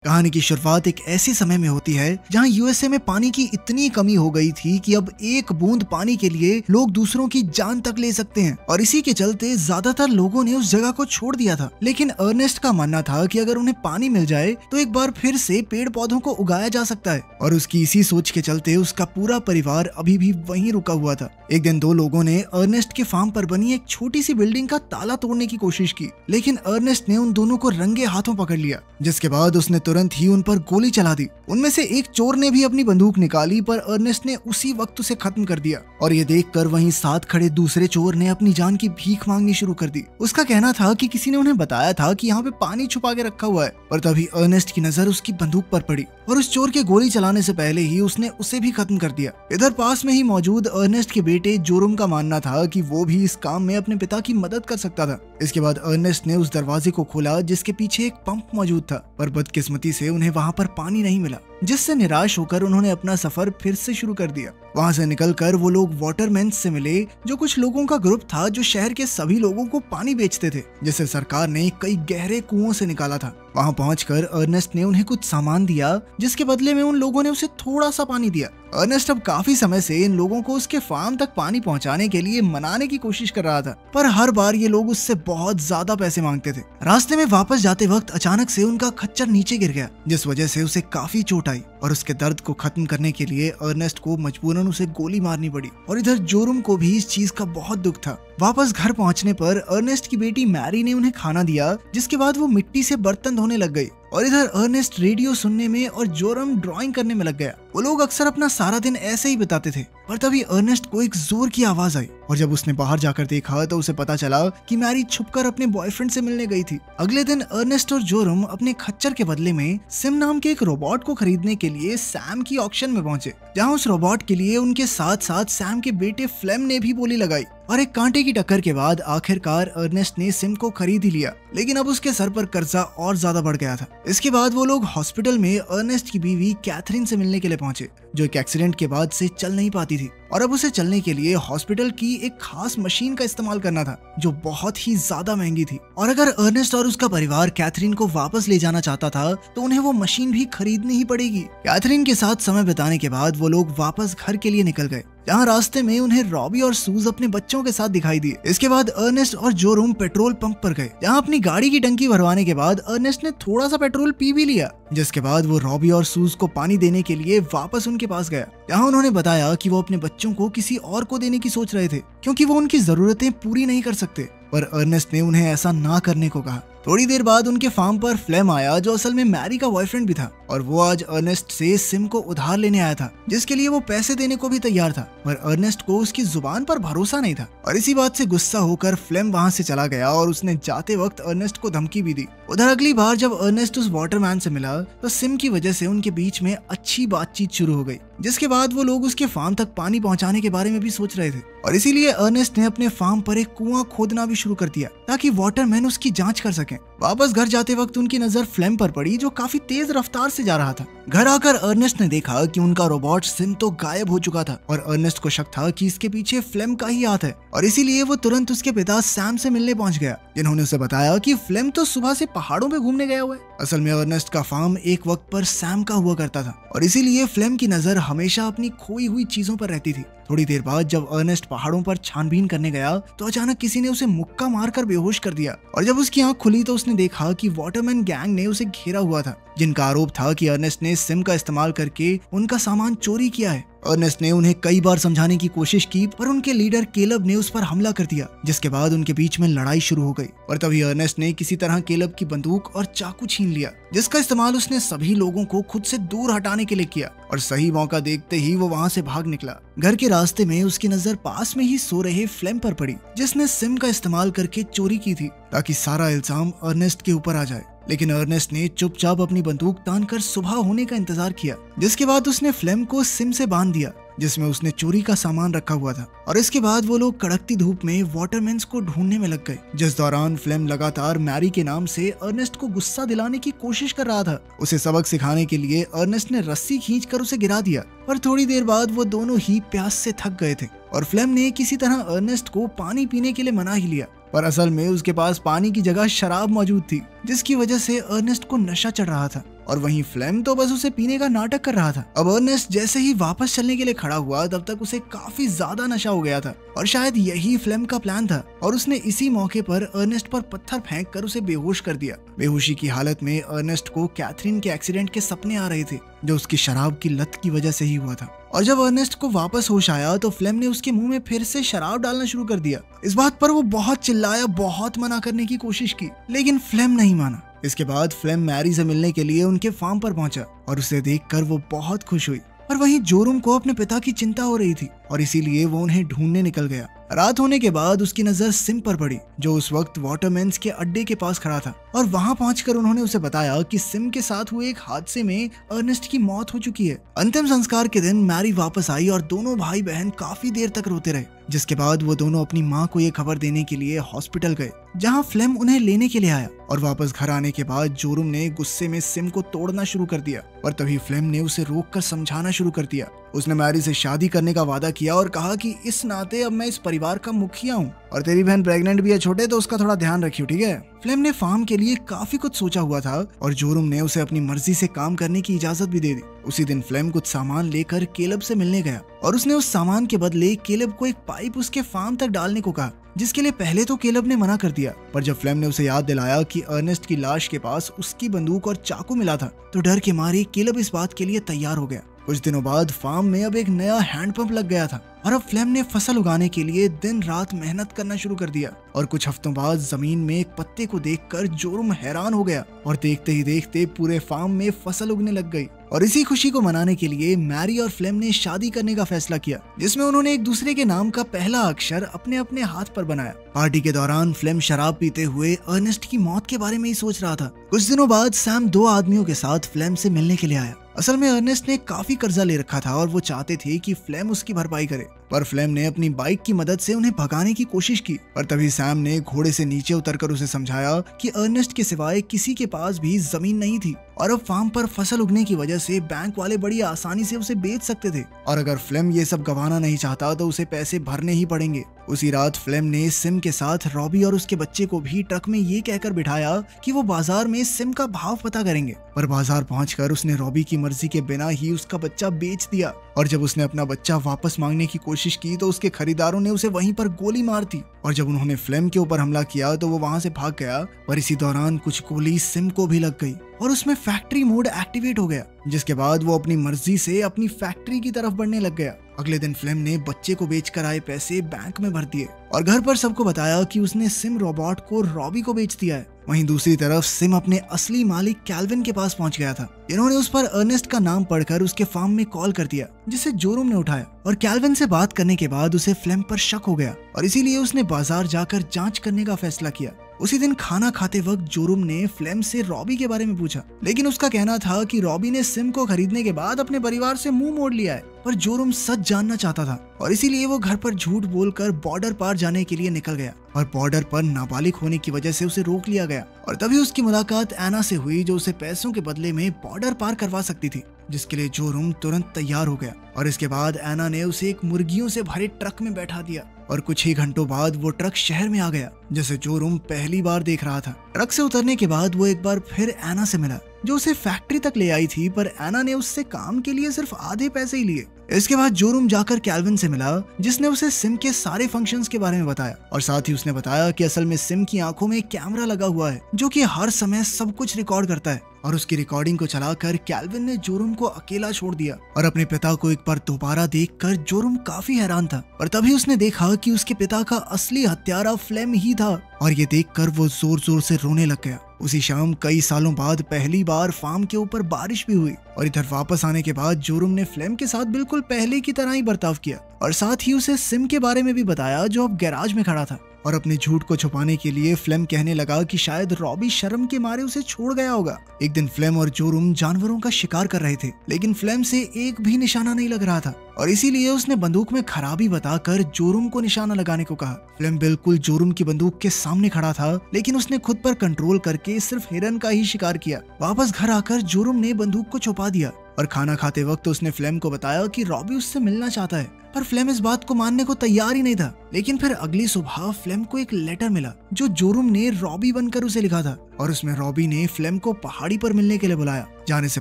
कहानी की शुरुआत एक ऐसे समय में होती है जहां यूएसए में पानी की इतनी कमी हो गई थी कि अब एक बूंद पानी के लिए लोग दूसरों की जान तक ले सकते हैं और इसी के चलते ज्यादातर लोगों ने उस जगह को छोड़ दिया था। लेकिन अर्नेस्ट का मानना था कि अगर उन्हें पानी मिल जाए तो एक बार फिर से पेड़ पौधों को उगाया जा सकता है और उसकी इसी सोच के चलते उसका पूरा परिवार अभी भी वहीं रुका हुआ था। एक दिन दो लोगों ने अर्नेस्ट के फार्म पर बनी एक छोटी सी बिल्डिंग का ताला तोड़ने की कोशिश की, लेकिन अर्नेस्ट ने उन दोनों को रंगे हाथों पकड़ लिया, जिसके बाद उसने तुरंत ही उन पर गोली चला दी। उनमें से एक चोर ने भी अपनी बंदूक निकाली, पर अर्नेस्ट ने उसी वक्त उसे खत्म कर दिया और ये देखकर वहीं साथ खड़े दूसरे चोर ने अपनी जान की भीख मांगनी शुरू कर दी। उसका कहना था कि किसी ने उन्हें बताया था कि यहाँ पे पानी छुपा के रखा हुआ है, पर तभी अर्नेस्ट की नजर उसकी बंदूक पर पड़ी और उस चोर के गोली चलाने से पहले ही उसने उसे भी खत्म कर दिया। इधर पास में ही मौजूद अर्नेस्ट के बेटे जोरम का मानना था कि वो भी इस काम में अपने पिता की मदद कर सकता था। इसके बाद अर्नेस्ट ने उस दरवाजे को खोला जिसके पीछे एक पंप मौजूद था, पर बदकिस्मती से उन्हें वहाँ पर पानी नहीं मिला, जिससे निराश होकर उन्होंने अपना सफर फिर से शुरू कर दिया। वहाँ से निकलकर वो लोग वाटरमैन से मिले, जो कुछ लोगों का ग्रुप था जो शहर के सभी लोगों को पानी बेचते थे, जिसे सरकार ने कई गहरे कुओं से निकाला था। वहाँ पहुंचकर अर्नेस्ट ने उन्हें कुछ सामान दिया, जिसके बदले में उन लोगों ने उसे थोड़ा सा पानी दिया। अर्नेस्ट अब काफी समय से इन लोगों को उसके फार्म तक पानी पहुंचाने के लिए मनाने की कोशिश कर रहा था, पर हर बार ये लोग उससे बहुत ज्यादा पैसे मांगते थे। रास्ते में वापस जाते वक्त अचानक से उनका खच्चर नीचे गिर गया, जिस वजह से उसे काफी चोट आई और उसके दर्द को खत्म करने के लिए अर्नेस्ट को मजबूरन उसे गोली मारनी पड़ी। और इधर जोरम को भी इस चीज का बहुत दुख था। वापस घर पहुंचने पर अर्नेस्ट की बेटी मैरी ने उन्हें खाना दिया, जिसके बाद वो मिट्टी से बर्तन धोने लग गई और इधर अर्नेस्ट रेडियो सुनने में और जोरम ड्राइंग करने में लग गया। वो लोग अक्सर अपना सारा दिन ऐसे ही बिताते थे, पर तभी अर्नेस्ट को एक जोर की आवाज आई और जब उसने बाहर जाकर देखा तो उसे पता चला कि मैरी छुपकर अपने बॉयफ्रेंड से मिलने गई थी। अगले दिन अर्नेस्ट और जोरम अपने खच्चर के बदले में सिम नाम के एक रोबोट को खरीदने के लिए सैम की ऑक्शन में पहुंचे, जहां उस रोबोट के लिए उनके साथ साथ सैम के बेटे फ्लेम ने भी बोली लगाई और एक कांटे की टक्कर के बाद आखिरकार अर्नेस्ट ने सिम को खरीद ही लिया। लेकिन अब उसके सर पर कर्जा और ज्यादा बढ़ गया था। इसके बाद वो लोग हॉस्पिटल में अर्नेस्ट की बीवी कैथरीन से मिलने के लिए पहुंचे, जो एक एक्सीडेंट के बाद से चल नहीं पाती थी और अब उसे चलने के लिए हॉस्पिटल की एक खास मशीन का इस्तेमाल करना था, जो बहुत ही ज्यादा महंगी थी। और अगर अर्नेस्ट और उसका परिवार कैथरीन को वापस ले जाना चाहता था तो उन्हें वो मशीन भी खरीदनी ही पड़ेगी। कैथरीन के साथ समय बिताने के बाद वो लोग वापस घर के लिए निकल गए, जहाँ रास्ते में उन्हें रॉबी और सूज अपने बच्चों के साथ दिखाई दिए। इसके बाद अर्नेस्ट और जोरम पेट्रोल पंप पर गए, जहाँ अपनी गाड़ी की टंकी भरवाने के बाद अर्नेस्ट ने थोड़ा सा पेट्रोल पी भी लिया, जिसके बाद वो रॉबी और सूज को पानी देने के लिए वापस उनके पास गया, जहाँ उन्होंने बताया कि वो अपने बच्चों को किसी और को देने की सोच रहे थे, क्योंकि वो उनकी जरूरतें पूरी नहीं कर सकते। पर अर्नेस्ट ने उन्हें ऐसा ना करने को कहा। थोड़ी देर बाद उनके फार्म पर फ्लेम आया, जो असल में मैरी का बॉयफ्रेंड भी था, और वो आज अर्नेस्ट से सिम को उधार लेने आया था, जिसके लिए वो पैसे देने को भी तैयार था। पर अर्नेस्ट को उसकी जुबान पर भरोसा नहीं था और इसी बात से गुस्सा होकर फ्लेम वहाँ से चला गया और उसने जाते वक्त अर्नेस्ट को धमकी भी दी। उधर अगली बार जब अर्नेस्ट उस वाटरमैन से मिला तो सिम की वजह से उनके बीच में अच्छी बातचीत शुरू हो गई, जिसके बाद वो लोग उसके फार्म तक पानी पहुंचाने के बारे में भी सोच रहे थे और इसीलिए अर्नेस्ट ने अपने फार्म पर एक कुआं खोदना भी शुरू कर दिया ताकि वाटरमैन उसकी जांच कर सके। वापस घर जाते वक्त उनकी नजर फ्लेम पर पड़ी, जो काफी तेज रफ्तार से जा रहा था। घर आकर अर्नेस्ट ने देखा कि उनका रोबोट सिम तो गायब हो चुका था और अर्नेस्ट को शक था कि इसके पीछे फ्लेम का ही हाथ है और इसीलिए वो तुरंत उसके पिता सैम से मिलने पहुंच गया, जिन्होंने उसे बताया कि फ्लेम तो सुबह से पहाड़ों पे घूमने गया हुआ है। असल में अर्नेस्ट का फार्म एक वक्त पर सैम का हुआ करता था और इसीलिए फ्लेम की नजर हमेशा अपनी खोई हुई चीजों पर रहती थी। थोड़ी देर बाद जब अर्नेस्ट पहाड़ों पर छानबीन करने गया तो अचानक किसी ने उसे मुक्का मारकर बेहोश कर दिया और जब उसकी आंख खुली तो उसने देखा कि वाटरमैन गैंग ने उसे घेरा हुआ था, जिनका आरोप था कि अर्नेस्ट ने सिम का इस्तेमाल करके उनका सामान चोरी किया है। अर्नेस्ट ने उन्हें कई बार समझाने की कोशिश की, पर उनके लीडर केलब ने उस पर हमला कर दिया, जिसके बाद उनके बीच में लड़ाई शुरू हो गई और तभी अर्नेस्ट ने किसी तरह केलब की बंदूक और चाकू छीन लिया, जिसका इस्तेमाल उसने सभी लोगों को खुद से दूर हटाने के लिए किया और सही मौका देखते ही वो वहाँ से भाग निकला। घर के रास्ते में उसकी नजर पास में ही सो रहे फ्लेम पर पड़ी, जिसने सिम का इस्तेमाल करके चोरी की थी ताकि सारा इल्जाम अर्नेस्ट के ऊपर आ जाए। लेकिन अर्नेस्ट ने चुपचाप अपनी बंदूक तानकर सुबह होने का इंतजार किया, जिसके बाद उसने फ्लेम को सिम से बांध दिया जिसमें उसने चोरी का सामान रखा हुआ था और इसके बाद वो लोग कड़कती धूप में वाटरमैन्स को ढूंढने में लग गए, जिस दौरान फ्लेम लगातार मैरी के नाम से अर्नेस्ट को गुस्सा दिलाने की कोशिश कर रहा था। उसे सबक सिखाने के लिए अर्नेस्ट ने रस्सी खींचकर उसे गिरा दिया, पर थोड़ी देर बाद वो दोनों ही प्यास से थक गए थे और फ्लेम ने किसी तरह अर्नेस्ट को पानी पीने के लिए मना ही लिया, पर असल में उसके पास पानी की जगह शराब मौजूद थी, जिसकी वजह से अर्नेस्ट को नशा चढ़ रहा था। और वहीं फ्लेम तो बस उसे पीने का नाटक कर रहा था। अब अर्नेस्ट जैसे ही वापस चलने के लिए खड़ा हुआ तब तक उसे काफी ज्यादा नशा हो गया था और शायद यही फ्लेम का प्लान था और उसने इसी मौके पर अर्नेस्ट पर पत्थर फेंक कर उसे बेहोश कर दिया। बेहोशी की हालत में अर्नेस्ट को कैथरीन के एक्सीडेंट के सपने आ रहे थे जो उसकी शराब की लत की वजह से ही हुआ था। और जब अर्नेस्ट को वापस होश आया तो फ्लेम ने उसके मुंह में फिर से शराब डालना शुरू कर दिया। इस बात पर वो बहुत चिल्लाया, बहुत मना करने की कोशिश की, लेकिन फ्लेम नहीं माना। इसके बाद फ्लेम मैरी से मिलने के लिए उनके फार्म पर पहुंचा और उसे देखकर वो बहुत खुश हुई। और वहीं जोरुम को अपने पिता की चिंता हो रही थी और इसीलिए वो उन्हें ढूंढने निकल गया। रात होने के बाद उसकी नजर सिम पर पड़ी जो उस वक्त वाटरमैन्स के अड्डे के पास खड़ा था और वहां पहुंचकर उन्होंने उसे बताया कि सिम के साथ हुए एक हादसे में अर्नेस्ट की मौत हो चुकी है। अंतिम संस्कार के दिन मैरी वापस आई और दोनों भाई बहन काफी देर तक रोते रहे, जिसके बाद वो दोनों अपनी माँ को ये खबर देने के लिए हॉस्पिटल गए जहाँ फ्लेम उन्हें लेने के लिए आया। और वापस घर आने के बाद जोरुम ने गुस्से में सिम को तोड़ना शुरू कर दिया और तभी फ्लेम ने उसे रोककर समझाना शुरू कर दिया। उसने मैरी से शादी करने का वादा किया और कहा कि इस नाते अब मैं इस परिवार का मुखिया हूँ और तेरी बहन प्रेग्नेंट भी है छोटे, तो उसका थोड़ा ध्यान रखियो, ठीक है। फ्लेम ने फार्म के लिए काफी कुछ सोचा हुआ था और जोरुम ने उसे अपनी मर्जी से काम करने की इजाजत भी दे दी। उसी दिन फ्लेम कुछ सामान लेकर केलब से मिलने गया और उसने उस सामान के बदले केलब को एक पाइप उसके फार्म तक डालने को कहा, जिसके लिए पहले तो केलब ने मना कर दिया। पर जब फ्लेम ने उसे याद दिलाया कि अर्नेस्ट की लाश के पास उसकी बंदूक और चाकू मिला था तो डर के मारे केलब इस बात के लिए तैयार हो गया। कुछ दिनों बाद फार्म में अब एक नया हैंडपंप लग गया था और अब फ्लेम ने फसल उगाने के लिए दिन रात मेहनत करना शुरू कर दिया। और कुछ हफ्तों बाद जमीन में एक पत्ते को देखकर जोरुम हैरान हो गया और देखते ही देखते पूरे फार्म में फसल उगने लग गई। और इसी खुशी को मनाने के लिए मैरी और फ्लेम ने शादी करने का फैसला किया, जिसमें उन्होंने एक दूसरे के नाम का पहला अक्षर अपने अपने हाथ पर बनाया। पार्टी के दौरान फ्लेम शराब पीते हुए अर्नेस्ट की मौत के बारे में ही सोच रहा था। कुछ दिनों बाद सैम 2 आदमियों के साथ फ्लेम से मिलने के लिए आया। असल में अर्नेस्ट ने काफी कर्जा ले रखा था और वो चाहते थे कि फ्लेम उसकी भरपाई करे, पर फ्लेम ने अपनी बाइक की मदद से उन्हें भगाने की कोशिश की। पर तभी सैम ने घोड़े से नीचे उतरकर उसे समझाया कि अर्नेस्ट के सिवाय किसी के पास भी जमीन नहीं थी और अब फार्म पर फसल उगने की वजह से बैंक वाले बड़ी आसानी से उसे बेच सकते थे और अगर फ्लेम ये सब गंवाना नहीं चाहता तो उसे पैसे भरने ही पड़ेंगे। उसी रात फ्लेम ने सिम के साथ रॉबी और उसके बच्चे को भी ट्रक में ये कहकर बिठाया कि वो बाजार में सिम का भाव पता करेंगे। पर बाजार पहुंचकर उसने रॉबी की मर्जी के बिना ही उसका बच्चा बेच दिया और जब उसने अपना बच्चा वापस मांगने की कोशिश की तो उसके खरीदारों ने उसे वहीं पर गोली मार दी और जब उन्होंने फ्लेम के ऊपर हमला किया तो वो वहां से भाग गया। पर इसी दौरान कुछ गोली सिम को भी लग गई और उसमें फैक्ट्री मोड एक्टिवेट हो गया, जिसके बाद वो अपनी मर्जी से अपनी फैक्ट्री की तरफ बढ़ने लग गया। अगले दिन फ्लेम ने बच्चे को बेचकर आए पैसे बैंक में भर दिए और घर पर सबको बताया कि उसने सिम रोबोट को रॉबी को बेच दिया है। वहीं दूसरी तरफ सिम अपने असली मालिक कैल्विन के पास पहुंच गया था। इन्होंने उस पर अर्नेस्ट का नाम पढ़कर उसके फार्म में कॉल कर दिया, जिसे जोरुम ने उठाया और कैल्विन से बात करने के बाद उसे फ्लेम पर शक हो गया और इसीलिए उसने बाजार जाकर जांच करने का फैसला किया। उसी दिन खाना खाते वक्त जोरुम ने फ्लेम से रॉबी के बारे में पूछा, लेकिन उसका कहना था कि रॉबी ने सिम को खरीदने के बाद अपने परिवार से मुंह मोड़ लिया है। पर जोरुम सच जानना चाहता था और इसीलिए वो घर पर झूठ बोलकर बॉर्डर पार जाने के लिए निकल गया और बॉर्डर पर नाबालिग होने की वजह से उसे रोक लिया गया और तभी उसकी मुलाकात एना से हुई जो उसे पैसों के बदले में बॉर्डर पार करवा सकती थी, जिसके लिए जोरुम तुरंत तैयार हो गया और इसके बाद एना ने उसे एक मुर्गियों से भरे ट्रक में बैठा दिया और कुछ ही घंटों बाद वो ट्रक शहर में आ गया, जिसे जोरुम पहली बार देख रहा था। ट्रक से उतरने के बाद वो एक बार फिर एना से मिला जो उसे फैक्ट्री तक ले आई थी, पर एना ने उससे काम के लिए सिर्फ आधे पैसे ही लिए। इसके बाद जोरुम जाकर कैल्विन से मिला, जिसने उसे सिम के सारे फंक्शंस के बारे में बताया और साथ ही उसने बताया कि असल में सिम की आंखों में एक कैमरा लगा हुआ है जो कि हर समय सब कुछ रिकॉर्ड करता है और उसकी रिकॉर्डिंग को चलाकर कैल्विन ने जोरुम को अकेला छोड़ दिया और अपने पिता को एक बार दोबारा देखकर जोरुम काफी हैरान था। पर तभी उसने देखा कि उसके पिता का असली हत्यारा फ्लेम ही था और ये देखकर वो जोर जोर से रोने लग गया। उसी शाम कई सालों बाद पहली बार फार्म के ऊपर बारिश भी हुई और इधर वापस आने के बाद जोरुम ने फ्लेम के साथ बिल्कुल पहले की तरह ही बर्ताव किया और साथ ही उसे सिम के बारे में भी बताया जो अब गैराज में खड़ा था। और अपने झूठ को छुपाने के लिए फ्लेम कहने लगा कि शायद रॉबी शर्म के मारे उसे छोड़ गया होगा। एक दिन फ्लेम और जोरुम जानवरों का शिकार कर रहे थे, लेकिन फ्लेम से एक भी निशाना नहीं लग रहा था और इसीलिए उसने बंदूक में खराबी बताकर जोरुम को निशाना लगाने को कहा। फ्लेम बिल्कुल जोरुम की बंदूक के सामने खड़ा था, लेकिन उसने खुद पर कंट्रोल करके सिर्फ हिरन का ही शिकार किया। वापस घर आकर जोरुम ने बंदूक को छुपा दिया और खाना खाते वक्त उसने फ्लेम को बताया कि रॉबी उससे मिलना चाहता है, पर फ्लेम इस बात को मानने को तैयार ही नहीं था। लेकिन फिर अगली सुबह फ्लेम को एक लेटर मिला जो जोरुम ने रॉबी बनकर उसे लिखा था और उसमें रॉबी ने फ्लेम को पहाड़ी पर मिलने के लिए बुलाया जाने से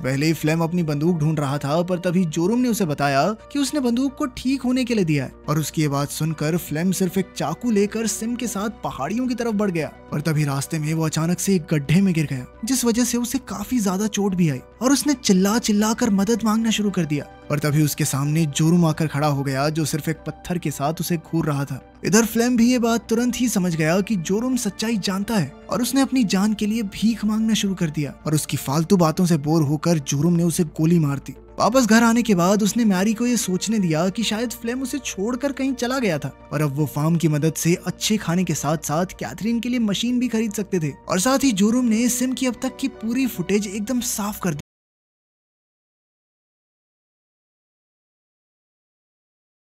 पहले फ्लेम अपनी बंदूक ढूंढ रहा था, पर तभी जोरुम ने उसे बताया कि उसने बंदूक को ठीक होने के लिए दिया है। और उसकी ये बात सुनकर फ्लेम सिर्फ एक चाकू लेकर सिम के साथ पहाड़ियों की तरफ बढ़ गया। और तभी रास्ते में वो अचानक से एक गड्ढे में गिर गया, जिस वजह से उसे काफी ज्यादा चोट भी आई और उसने चिल्ला चिल्ला कर मदद मांगना शुरू कर दिया। और तभी उसके सामने जोरुम आकर खड़ा हो गया, जो सिर्फ एक पत्थर के साथ उसे घूर रहा था। इधर फ्लेम भी ये बात तुरंत ही समझ गया कि जोरुम सच्चाई जानता है और उसने अपनी जान के लिए भीख मांगना शुरू कर दिया। और उसकी फालतू बातों से बोर होकर जोरुम ने उसे गोली मार दी। वापस घर आने के बाद उसने मैरी को ये सोचने दिया कि शायद फ्लेम उसे छोड़कर कहीं चला गया था और अब वो फार्म की मदद से अच्छे खाने के साथ साथ कैथरीन के लिए मशीन भी खरीद सकते थे। और साथ ही जोरुम ने सिम की अब तक की पूरी फुटेज एकदम साफ कर दी।